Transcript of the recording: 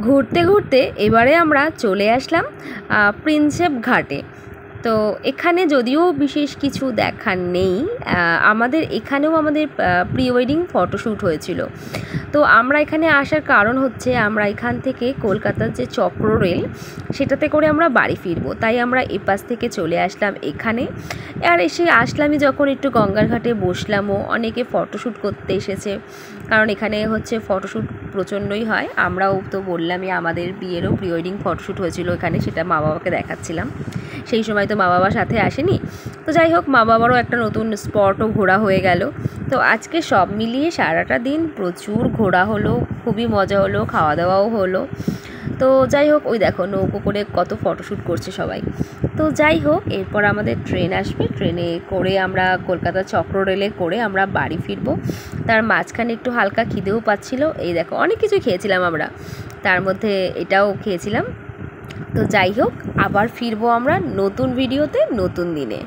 ঘুরতে ঘুরতে এবারে আমরা চলে আসলাম প্রিন্সেপ ঘাটে। তো এখানে যদিও বিশেষ কিছু দেখার নেই, আমাদের এখানেও আমাদের প্রি ওয়েডিং ফটোশ্যুট হয়েছিল। তো আমরা এখানে আসার কারণ হচ্ছে আমরা এখান থেকে কলকাতার যে চক্র রেল সেটাতে করে আমরা বাড়ি ফিরবো, তাই আমরা এপাশ থেকে চলে আসলাম এখানে। আর এসে আসলামই যখন একটু গঙ্গার ঘাটে বসলামও, অনেকে ফটোশ্যুট করতে এসেছে, কারণ এখানে হচ্ছে ফটোশ্যুট প্রচণ্ডই হয়। আমরাও তো বললামই আমাদের বিয়েরও প্রি ওয়েডিং ফটোশ্যুট হয়েছিল এখানে, সেটা মা বাবাকে দেখাচ্ছিলাম। সেই সময় তো মা বাবার সাথে আসেনি, তো যাই হোক মা বাবারও একটা নতুন স্পটও ঘোরা হয়ে গেল। তো আজকে সব মিলিয়ে সারাটা দিন প্রচুর ঘোরা হলো, খুবই মজা হলো, খাওয়া দাওয়াও হলো। তো যাই হোক ওই দেখো নৌকো করে কত ফটোশ্যুট করছে সবাই। তো যাই হোক এরপর আমাদের ট্রেন আসবে, ট্রেনে করে আমরা কলকাতা চক্র রেলে করে আমরা বাড়ি ফিরবো। তার মাঝখানে একটু হালকা খিদেও পাচ্ছিলো, এই দেখো অনেক কিছু খেয়েছিলাম আমরা, তার মধ্যে এটাও খেয়েছিলাম। তো যাই হোক আবার ফিরবো আমরা নতুন ভিডিওতে নতুন দিনে।